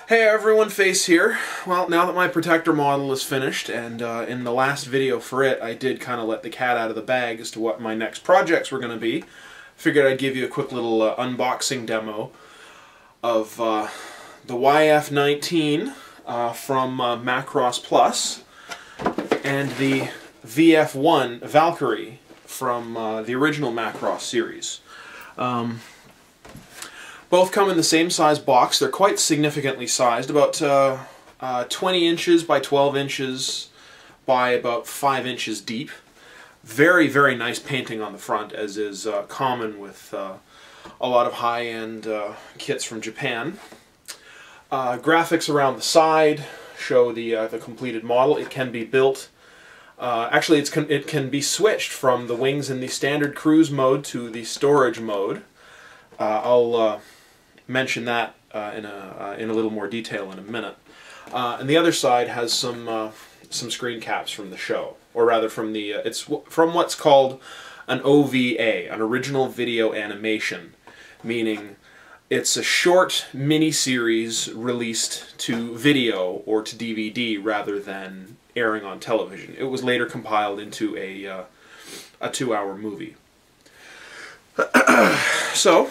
Hey everyone, Face here. Well, now that my protector model is finished, and in the last video for it, I did kind of let the cat out of the bag as to what my next projects were going to be. Figured I'd give you a quick little unboxing demo of the YF-19 from Macross Plus and the VF-1 Valkyrie from the original Macross series. Both come in the same size box. They're quite significantly sized, about 20 inches by 12 inches by about 5 inches deep. Very, very nice painting on the front, as is common with a lot of high-end kits from Japan. Graphics around the side show the completed model. It can be built. Actually, it can be switched from the wings in the standard cruise mode to the storage mode. I'll mention that in a little more detail in a minute. And the other side has some screen caps from the show, or rather from the it's from what's called an OVA, an original video animation, meaning it's a short mini-series released to video or to DVD rather than airing on television. It was later compiled into a 2-hour movie. So,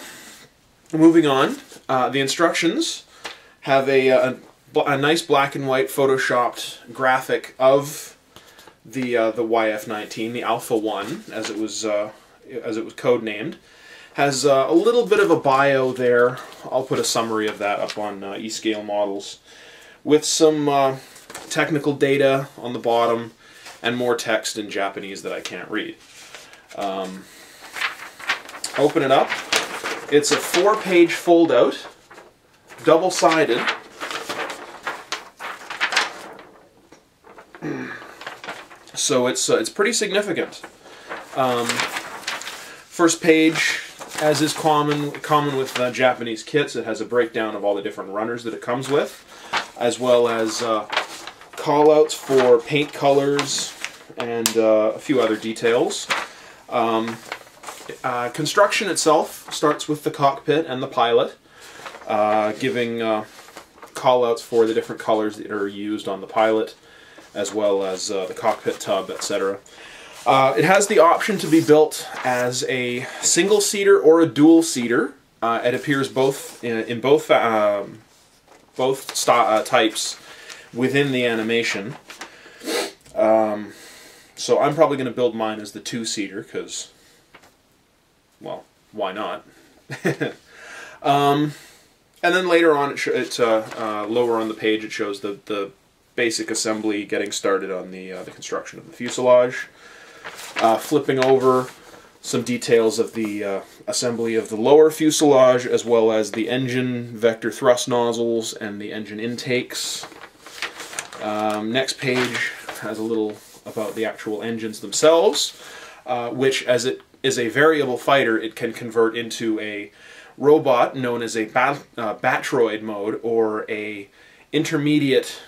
moving on, the instructions have a nice black and white photoshopped graphic of the YF-19, the Alpha 1, as it was codenamed. Has a little bit of a bio there. I'll put a summary of that up on eScale models, with some technical data on the bottom and more text in Japanese that I can't read. Open it up. It's a 4-page fold-out, double-sided. So it's pretty significant. First page, as is common with Japanese kits, it has a breakdown of all the different runners that it comes with, as well as call-outs for paint colors and a few other details. Construction itself starts with the cockpit and the pilot, giving call-outs for the different colors that are used on the pilot, as well as the cockpit tub, etc. It has the option to be built as a single-seater or a dual-seater. It appears both in both types within the animation. So I'm probably going to build mine as the 2-seater, because, well, why not? And then later on, lower on the page, it shows the basic assembly getting started on the construction of the fuselage. Flipping over, some details of the assembly of the lower fuselage, as well as the engine vector thrust nozzles and the engine intakes. Next page has a little about the actual engines themselves, which, as it is a variable fighter, it can convert into a robot known as a Batroid mode, or a intermediate,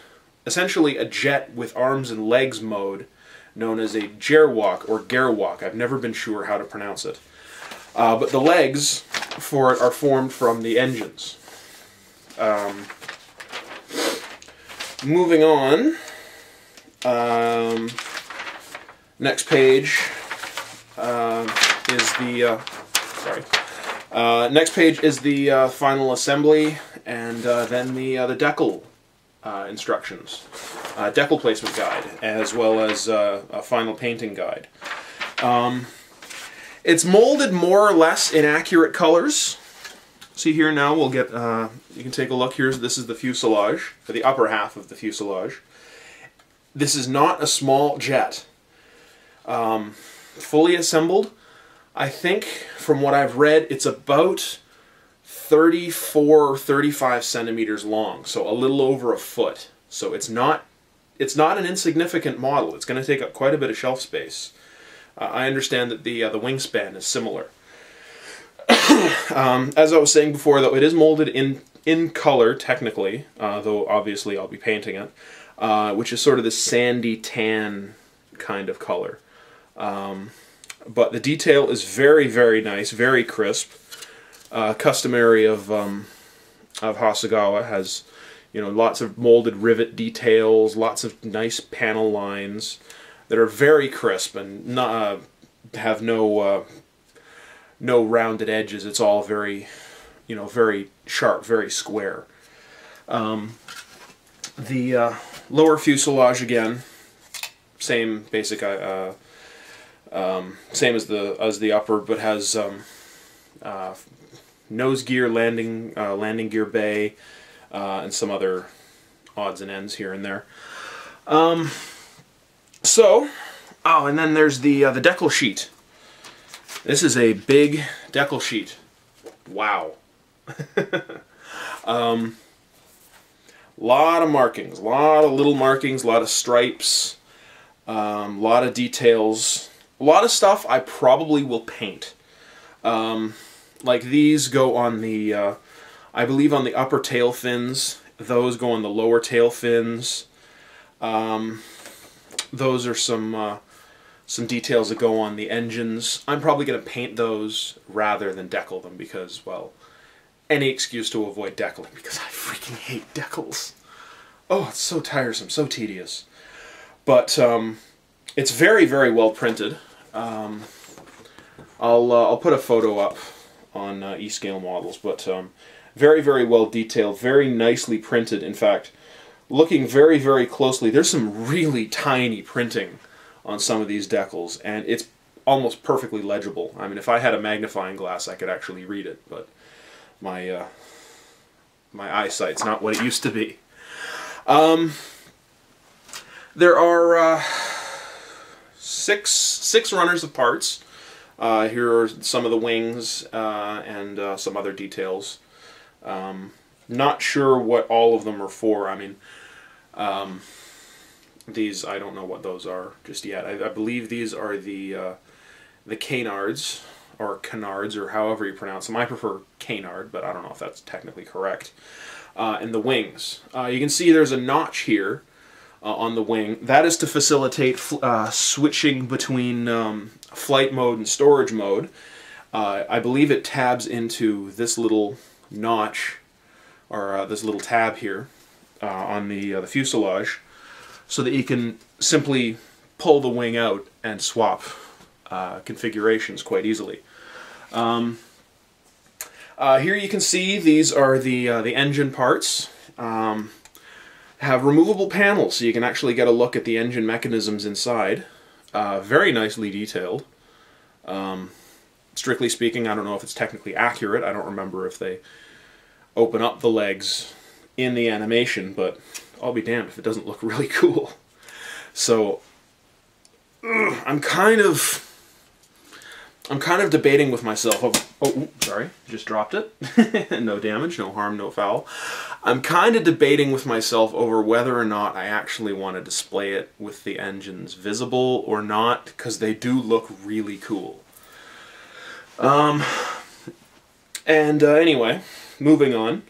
essentially a jet with arms and legs mode, known as a Gerwalk or Gerwalk. I've never been sure how to pronounce it. But the legs for it are formed from the engines. Moving on, next page is the next page is the final assembly, and then the Deckle instructions, Deckle placement guide, as well as a final painting guide. It's molded more or less in accurate colors. See here now, we'll get, you can take a look. This is the fuselage, for the upper half of the fuselage. This is not a small jet. Fully assembled, I think, from what I've read, it's about 34 or 35 centimeters long, so a little over a foot. So it's not an insignificant model. It's going to take up quite a bit of shelf space. I understand that the wingspan is similar. As I was saying before, though, it is molded in color, technically, though obviously I'll be painting it, which is sort of this sandy tan kind of color. But the detail is very, very nice, very cusp. Customary of Hasegawa, has You know, lots of molded rivet details, lots of nice panel lines that are very crisp and not, have no no rounded edges. It's all very, you know, very sharp, very square. The lower fuselage again, same basic, same as the upper, but has nose gear, landing gear bay, and some other odds and ends here and there. And then there's the Deckle Sheet. This is a big Deckle Sheet. Wow. Lot of markings, lot of little markings, lot of stripes, lot of details, a lot of stuff I probably will paint. Like these go on the, I believe on the upper tail fins. Those go on the lower tail fins. Those are some details that go on the engines. I'm probably going to paint those rather than deckle them because, well, any excuse to avoid deckling because I freaking hate deckles. Oh, it's so tiresome, so tedious. But it's very, very well printed. I'll put a photo up on eScale models, but very, very well detailed, very nicely printed. In fact, looking very, very closely, there's some really tiny printing on some of these deckles, and it's almost perfectly legible. I mean, if I had a magnifying glass, I could actually read it, but my my eyesight's not what it used to be. There are six runners of parts. Here are some of the wings and some other details. Not sure what all of them are for. I mean, these, I don't know what those are just yet. I believe these are the canards, or canards, or however you pronounce them. I prefer canard, but I don't know if that's technically correct. And the wings. You can see there's a notch here on the wing. That is to facilitate switching between flight mode and storage mode. I believe it tabs into this little notch, or this little tab here on the fuselage, so that you can simply pull the wing out and swap configurations quite easily. Here you can see these are the engine parts. Have removable panels, so you can actually get a look at the engine mechanisms inside. Very nicely detailed. Strictly speaking, I don't know if it's technically accurate. I don't remember if they open up the legs in the animation, but I'll be damned if it doesn't look really cool. So I'm kind of debating with myself. Oh, sorry, just dropped it. No damage, no harm, no foul. I'm kind of debating with myself over whether or not I actually want to display it with the engines visible or not, because they do look really cool. Anyway, moving on.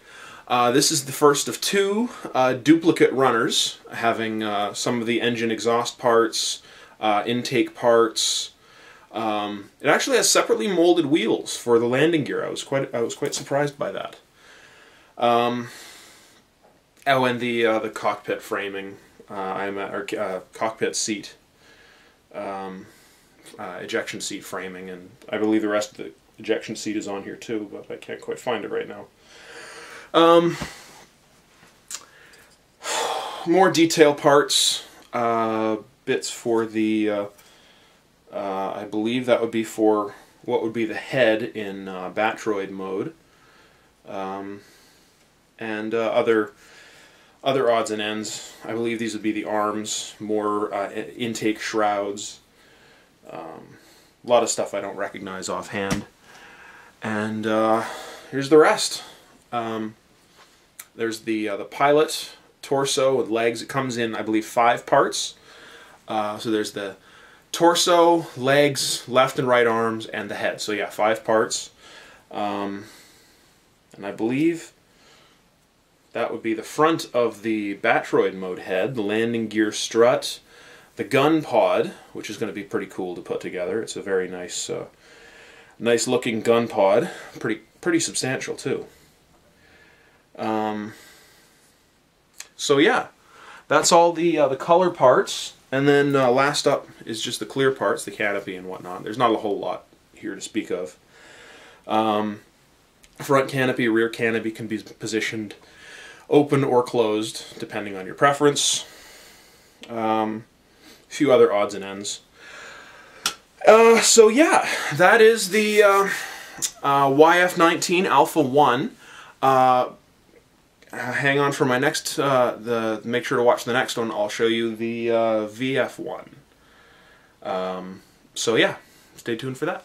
This is the first of two duplicate runners, having some of the engine exhaust parts, intake parts. It actually has separately molded wheels for the landing gear. I was quite surprised by that. Oh, and the cockpit framing, or cockpit seat, ejection seat framing, and I believe the rest of the ejection seat is on here too, but I can't quite find it right now. More detail parts, bits for the, I believe that would be for what would be the head in Batroid mode, and other odds and ends. I believe these would be the arms, more intake shrouds, a lot of stuff I don't recognize offhand. And here's the rest. There's the pilot torso with legs. It comes in, I believe, 5 parts. So there's the torso, legs, left and right arms, and the head. So yeah, 5 parts. And I believe that would be the front of the Batroid mode head, the landing gear strut, the gun pod, which is going to be pretty cool to put together. It's a very nice, nice looking gun pod, pretty substantial too. So yeah, that's all the color parts. And then last up is just the clear parts, the canopy and whatnot. There's not a whole lot here to speak of. Front canopy, rear canopy can be positioned open or closed, depending on your preference. A few other odds and ends. So yeah, that is the YF-19 Alpha 1. Hang on for my next, make sure to watch the next one. I'll show you the VF-1. So yeah, stay tuned for that.